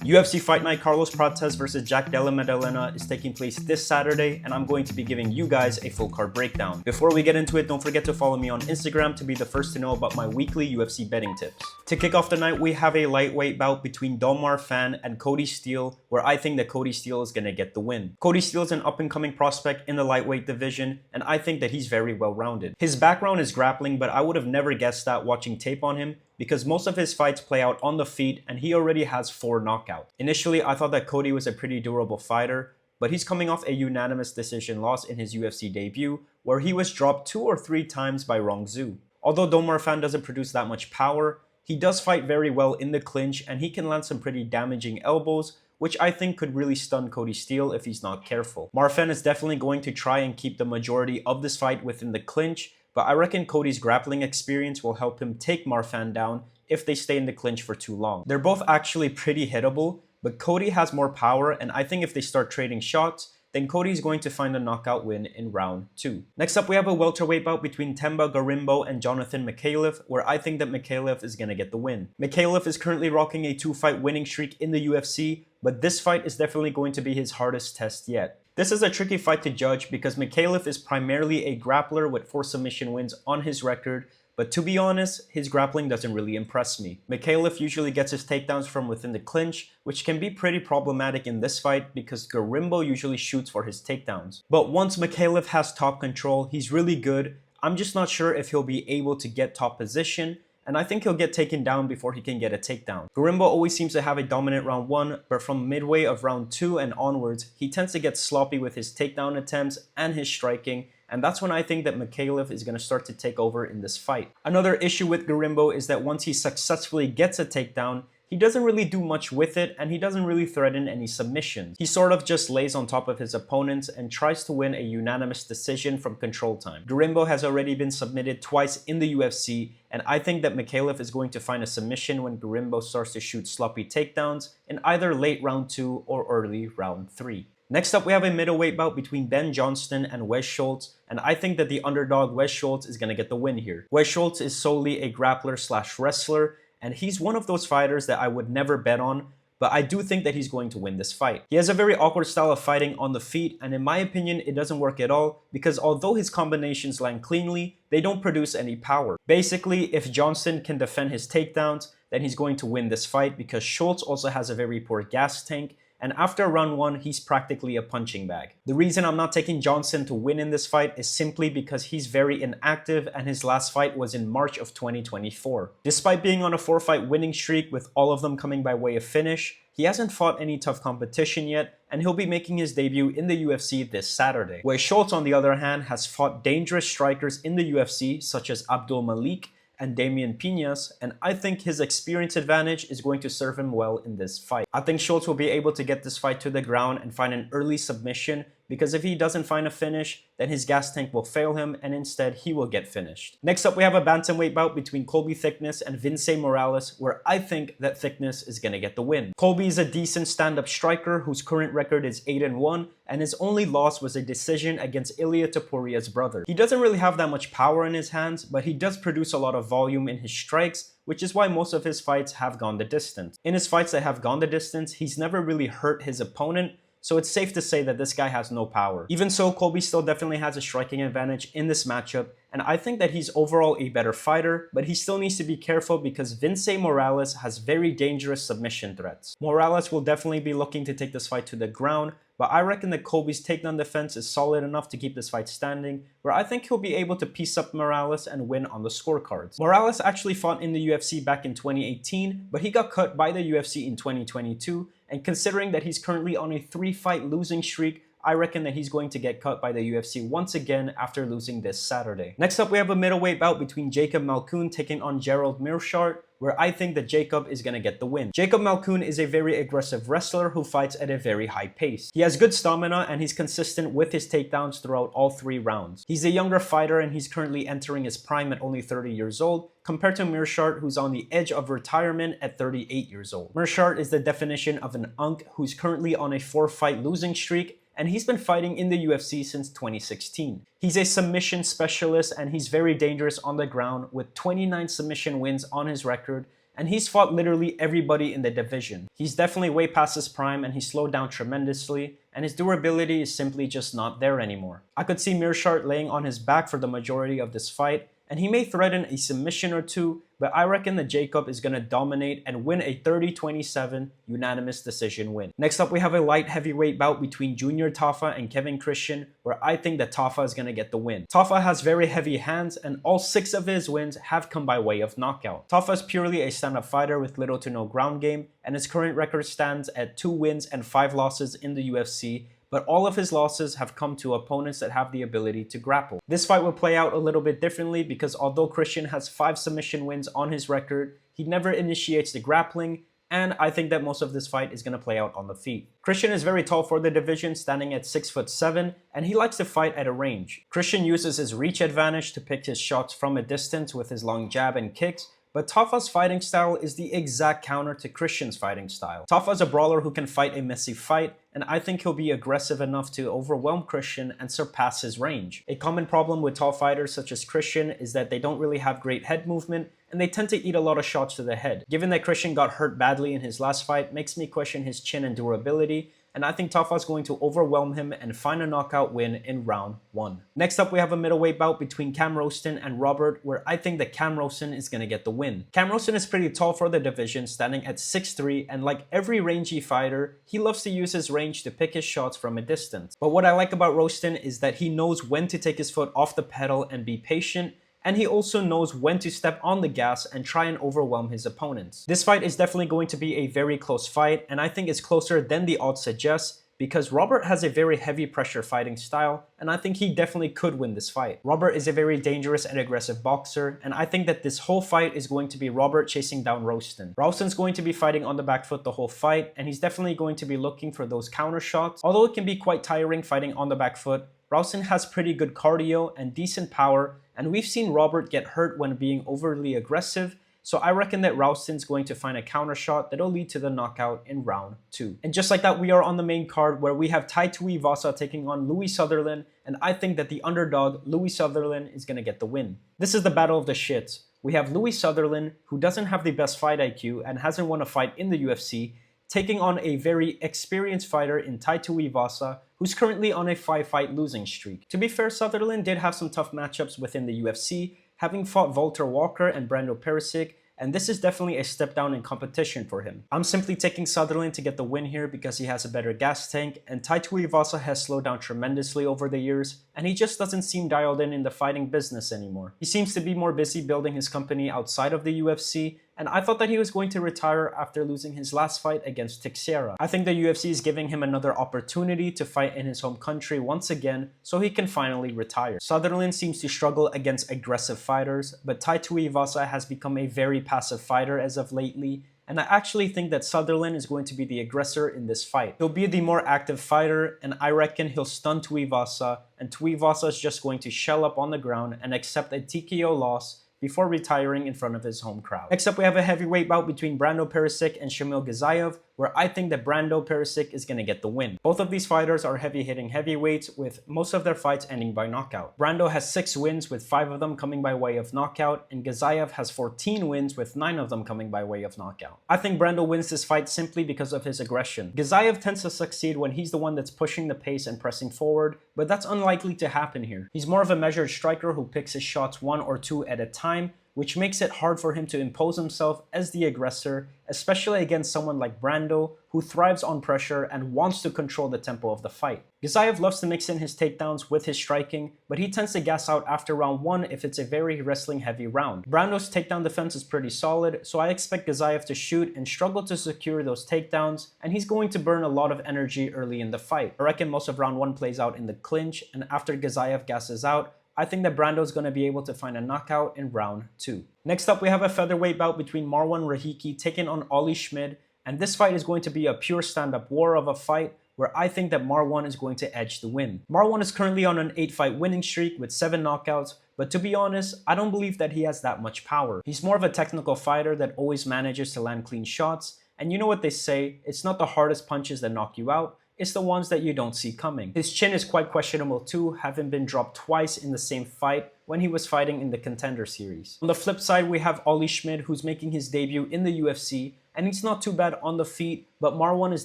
UFC Fight Night Carlos Prates vs Jack Della Maddalena is taking place this Saturday, and I'm going to be giving you guys a full card breakdown. Before we get into it, don't forget to follow me on Instagram to be the first to know about my weekly UFC betting tips. To kick off the night, we have a lightweight bout between Domar Fan and Cody Steele, where I think that Cody Steele is going to get the win. Cody Steele is an up-and-coming prospect in the lightweight division, and I think that he's very well-rounded. His background is grappling, but I would have never guessed that watching tape on him, because most of his fights play out on the feet and he already has 4 knockouts. Initially, I thought that Cody was a pretty durable fighter, but he's coming off a unanimous decision loss in his UFC debut, where he was dropped 2 or 3 times by Rong Zhu. Although Domar Fan doesn't produce that much power, he does fight very well in the clinch and he can land some pretty damaging elbows, which I think could really stun Cody Steele if he's not careful. Marwan is definitely going to try and keep the majority of this fight within the clinch, but I reckon Cody's grappling experience will help him take Marwan down if they stay in the clinch for too long. They're both actually pretty hittable, but Cody has more power, and I think if they start trading shots, then Cody's going to find a knockout win in round 2. Next up, we have a welterweight bout between Themba, Gorimbo, and Jonathan Micallef, where I think that Micallef is going to get the win. Micallef is currently rocking a 2-fight winning streak in the UFC, but this fight is definitely going to be his hardest test yet. This is a tricky fight to judge because Micallef is primarily a grappler with 4 submission wins on his record, but to be honest, his grappling doesn't really impress me. Micallef usually gets his takedowns from within the clinch, which can be pretty problematic in this fight because Gorimbo usually shoots for his takedowns. But once Micallef has top control, he's really good. I'm just not sure if he'll be able to get top position, and I think he'll get taken down before he can get a takedown. Gorimbo always seems to have a dominant round 1, but from midway of round 2 and onwards, he tends to get sloppy with his takedown attempts and his striking, and that's when I think that Micallef is going to start to take over in this fight. Another issue with Gorimbo is that once he successfully gets a takedown, he doesn't really do much with it, and he doesn't really threaten any submissions. He sort of just lays on top of his opponents and tries to win a unanimous decision from control time. Gorimbo has already been submitted twice in the UFC, and I think that Micallef is going to find a submission when Gorimbo starts to shoot sloppy takedowns in either late round 2 or early round 3. Next up, we have a middleweight bout between Ben Johnston and Wes Schultz, and I think that the underdog Wes Schultz is going to get the win here. Wes Schultz is solely a grappler slash wrestler, and he's one of those fighters that I would never bet on, but I do think that he's going to win this fight. He has a very awkward style of fighting on the feet, and in my opinion, it doesn't work at all because although his combinations land cleanly, they don't produce any power. Basically, if Johnston can defend his takedowns, then he's going to win this fight because Schultz also has a very poor gas tank, and after round 1, he's practically a punching bag. The reason I'm not taking Johnston to win in this fight is simply because he's very inactive and his last fight was in March of 2024. Despite being on a 4-fight winning streak with all of them coming by way of finish, he hasn't fought any tough competition yet, and he'll be making his debut in the UFC this Saturday. Where Schultz, on the other hand, has fought dangerous strikers in the UFC such as Abdul Malik and Damian Piñas, and I think his experience advantage is going to serve him well in this fight. I think Schultz will be able to get this fight to the ground and find an early submission, because if he doesn't find a finish, then his gas tank will fail him and instead he will get finished. Next up, we have a bantamweight bout between Colby Thicknesse and Vince Morales, where I think that Thicknesse is going to get the win. Colby is a decent stand-up striker whose current record is 8-1, and his only loss was a decision against Ilya Topuria's brother. He doesn't really have that much power in his hands, but he does produce a lot of volume in his strikes, which is why most of his fights have gone the distance. In his fights that have gone the distance, he's never really hurt his opponent, so it's safe to say that this guy has no power. Even so, Colby still definitely has a striking advantage in this matchup, and I think that he's overall a better fighter, but he still needs to be careful because Vince Morales has very dangerous submission threats. Morales will definitely be looking to take this fight to the ground, but I reckon that Colby's takedown defense is solid enough to keep this fight standing, where I think he'll be able to piece up Morales and win on the scorecards. Morales actually fought in the UFC back in 2018, but he got cut by the UFC in 2022, and considering that he's currently on a 3-fight losing streak, I reckon that he's going to get cut by the UFC once again after losing this Saturday. Next up, we have a middleweight bout between Jacob Malkoun taking on Gerald Meerschaer, where I think that Jacob is going to get the win. Jacob Malkoun is a very aggressive wrestler who fights at a very high pace. He has good stamina and he's consistent with his takedowns throughout all 3 rounds. He's a younger fighter and he's currently entering his prime at only 30 years old, compared to Meerschaer, who's on the edge of retirement at 38 years old. Meerschaer is the definition of an unk who's currently on a 4-fight losing streak, and he's been fighting in the UFC since 2016. He's a submission specialist and he's very dangerous on the ground with 29 submission wins on his record, and he's fought literally everybody in the division. He's definitely way past his prime and he slowed down tremendously, and his durability is simply just not there anymore. I could see Meerschaer laying on his back for the majority of this fight, and he may threaten a submission or two, but I reckon that Jacob is going to dominate and win a 30-27 unanimous decision win. Next up, we have a light heavyweight bout between Junior Tafa and Kevin Christian, where I think that Tafa is going to get the win. Tafa has very heavy hands, and all 6 of his wins have come by way of knockout. Tafa is purely a stand-up fighter with little to no ground game, and his current record stands at 2 wins and 5 losses in the UFC, but all of his losses have come to opponents that have the ability to grapple. This fight will play out a little bit differently because although Christian has 5 submission wins on his record, he never initiates the grappling, and I think that most of this fight is going to play out on the feet. Christian is very tall for the division, standing at 6'7", and he likes to fight at a range. Christian uses his reach advantage to pick his shots from a distance with his long jab and kicks, but Tafa's fighting style is the exact counter to Christian's fighting style. Tafa is a brawler who can fight a messy fight, and I think he'll be aggressive enough to overwhelm Christian and surpass his range. A common problem with tall fighters such as Christian is that they don't really have great head movement, and they tend to eat a lot of shots to the head. Given that Christian got hurt badly in his last fight makes me question his chin and durability, and I think Tafa is going to overwhelm him and find a knockout win in round 1. Next up, we have a middleweight bout between Cam Rowston and Robert, where I think that Cam Rowston is going to get the win. Cam Rowston is pretty tall for the division, standing at 6'3", and like every rangy fighter, he loves to use his range to pick his shots from a distance. But what I like about Rowston is that he knows when to take his foot off the pedal and be patient, and he also knows when to step on the gas and try and overwhelm his opponents. This fight is definitely going to be a very close fight, and I think it's closer than the odds suggest, because Robert has a very heavy pressure fighting style, and I think he definitely could win this fight. Robert is a very dangerous and aggressive boxer, and I think that this whole fight is going to be Robert chasing down Rowston. Rowston's going to be fighting on the back foot the whole fight, and he's definitely going to be looking for those counter shots. Although it can be quite tiring fighting on the back foot, Rowston has pretty good cardio and decent power, and we've seen Robert get hurt when being overly aggressive, so I reckon that Rowston's going to find a counter shot that'll lead to the knockout in round 2. And just like that, we are on the main card where we have Tuivasa taking on Louie Sutherland, and I think that the underdog, Louie Sutherland, is going to get the win. This is the battle of the shits. We have Louie Sutherland, who doesn't have the best fight IQ and hasn't won a fight in the UFC, taking on a very experienced fighter in Tuivasa, who's currently on a 5-fight losing streak. To be fair, Sutherland did have some tough matchups within the UFC, having fought Walter Walker and Brando Pericic, and this is definitely a step down in competition for him. I'm simply taking Sutherland to get the win here because he has a better gas tank, and Tuivasa has slowed down tremendously over the years, and he just doesn't seem dialed in the fighting business anymore. He seems to be more busy building his company outside of the UFC, and I thought that he was going to retire after losing his last fight against Teixeira. I think the UFC is giving him another opportunity to fight in his home country once again so he can finally retire. Sutherland seems to struggle against aggressive fighters, but Tuivasa has become a very passive fighter as of lately, and I actually think that Sutherland is going to be the aggressor in this fight. He'll be the more active fighter, and I reckon he'll stun Tuivasa, and Tuivasa is just going to shell up on the ground and accept a TKO loss before retiring in front of his home crowd. Next up, we have a heavyweight bout between Brando Pericic and Shamil Gaziev, where I think that Brando Pericic is going to get the win. Both of these fighters are heavy-hitting heavyweights, with most of their fights ending by knockout. Brando has 6 wins, with 5 of them coming by way of knockout, and Gaziev has 14 wins, with 9 of them coming by way of knockout. I think Brando wins this fight simply because of his aggression. Gaziev tends to succeed when he's the one that's pushing the pace and pressing forward, but that's unlikely to happen here. He's more of a measured striker who picks his shots 1 or 2 at a time, which makes it hard for him to impose himself as the aggressor, especially against someone like Brando, who thrives on pressure and wants to control the tempo of the fight. Gaziev loves to mix in his takedowns with his striking, but he tends to gas out after round 1 if it's a very wrestling-heavy round. Brando's takedown defense is pretty solid, so I expect Gaziev to shoot and struggle to secure those takedowns, and he's going to burn a lot of energy early in the fight. I reckon most of round 1 plays out in the clinch, and after Gaziev gasses out, I think that Brando is going to be able to find a knockout in round 2. Next up, we have a featherweight bout between Marwan Rahiki taking on Ollie Schmid, and this fight is going to be a pure stand-up war of a fight where I think that Marwan is going to edge the win. Marwan is currently on an 8-fight winning streak with 7 knockouts, but to be honest, I don't believe that he has that much power. He's more of a technical fighter that always manages to land clean shots, and you know what they say, it's not the hardest punches that knock you out, it's the ones that you don't see coming. His chin is quite questionable too, having been dropped twice in the same fight, when he was fighting in the Contender Series. On the flip side, we have Ollie Schmid, who's making his debut in the UFC, and he's not too bad on the feet, but Marwan is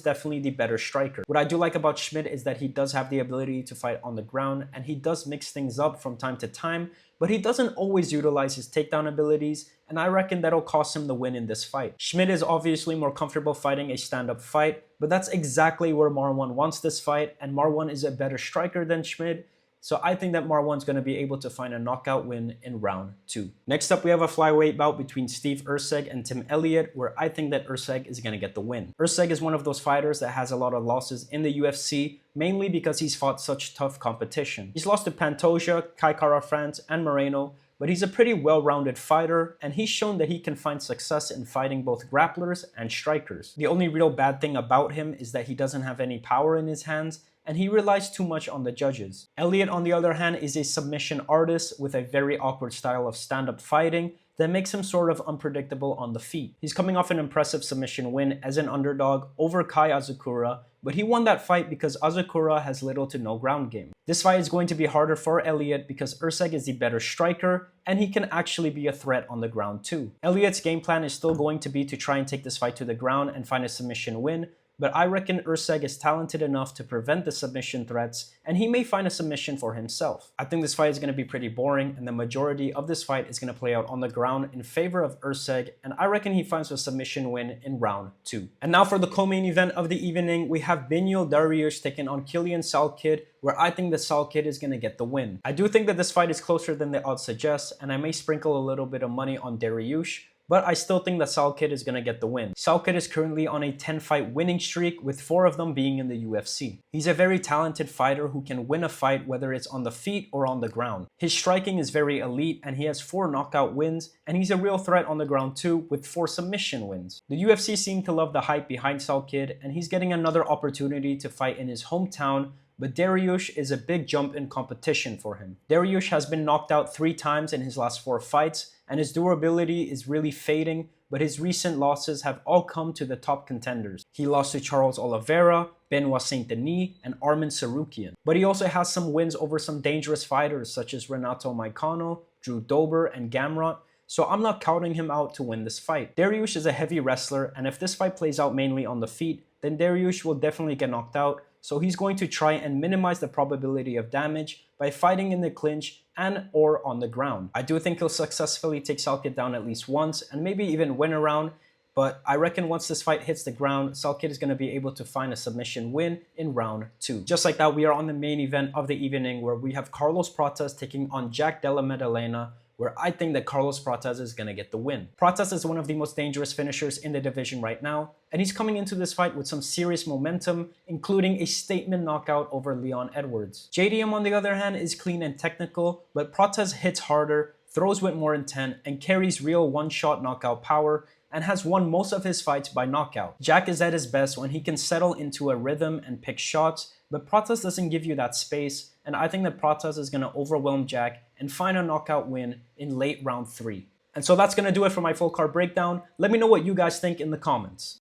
definitely the better striker. What I do like about Schmid is that he does have the ability to fight on the ground, and he does mix things up from time to time, but he doesn't always utilize his takedown abilities, and I reckon that'll cost him the win in this fight. Schmid is obviously more comfortable fighting a stand-up fight, but that's exactly where Marwan wants this fight, and Marwan is a better striker than Schmid, so I think that Marwan's going to be able to find a knockout win in round 2. Next up, we have a flyweight bout between Steve Erceg and Tim Elliot, where I think that Erceg is going to get the win. Erceg is one of those fighters that has a lot of losses in the UFC, mainly because he's fought such tough competition. He's lost to Pantoja, Kai Kara-France, and Moreno, but he's a pretty well-rounded fighter, and he's shown that he can find success in fighting both grapplers and strikers. The only real bad thing about him is that he doesn't have any power in his hands, and he relies too much on the judges. Elliot, on the other hand, is a submission artist with a very awkward style of stand-up fighting that makes him sort of unpredictable on the feet. He's coming off an impressive submission win as an underdog over Kai Azukura, but he won that fight because Azukura has little to no ground game. This fight is going to be harder for Elliot because Erceg is the better striker, and he can actually be a threat on the ground too. Elliot's game plan is still going to be to try and take this fight to the ground and find a submission win, but I reckon Erceg is talented enough to prevent the submission threats, and he may find a submission for himself. I think this fight is going to be pretty boring, and the majority of this fight is going to play out on the ground in favor of Erceg, and I reckon he finds a submission win in round 2. And now for the co-main event of the evening, we have Beniel Dariush taking on Quillan Salkilld, where I think that Salkilld is going to get the win. I do think that this fight is closer than the odds suggest, and I may sprinkle a little bit of money on Dariush, but I still think that Salkilld is going to get the win. Salkilld is currently on a 10-fight winning streak, with 4 of them being in the UFC. He's a very talented fighter who can win a fight whether it's on the feet or on the ground. His striking is very elite, and he has 4 knockout wins, and he's a real threat on the ground too, with 4 submission wins. The UFC seem to love the hype behind Salkilld, and he's getting another opportunity to fight in his hometown, but Dariush is a big jump in competition for him. Dariush has been knocked out 3 times in his last 4 fights, and his durability is really fading, but his recent losses have all come to the top contenders. He lost to Charles Oliveira, Benoit Saint-Denis, and Arman Tsarukyan. But he also has some wins over some dangerous fighters such as Renato Moicano, Drew Dober, and Gamrot, so I'm not counting him out to win this fight. Dariush is a heavy wrestler, and if this fight plays out mainly on the feet, then Dariush will definitely get knocked out, so he's going to try and minimize the probability of damage by fighting in the clinch and or on the ground. I do think he'll successfully take Salkilld down at least once and maybe even win a round, but I reckon once this fight hits the ground, Salkilld is going to be able to find a submission win in round 2. Just like that, we are on the main event of the evening, where we have Carlos Prates taking on Jack Della Maddalena, where I think that Carlos Prates is going to get the win. Prates is one of the most dangerous finishers in the division right now, and he's coming into this fight with some serious momentum, including a statement knockout over Leon Edwards. JDM, on the other hand, is clean and technical, but Prates hits harder, throws with more intent, and carries real one-shot knockout power, and has won most of his fights by knockout. Jack is at his best when he can settle into a rhythm and pick shots, but Prates doesn't give you that space, and I think that Prates is going to overwhelm Jack and find a knockout win in late round 3. And so that's going to do it for my full card breakdown. Let me know what you guys think in the comments.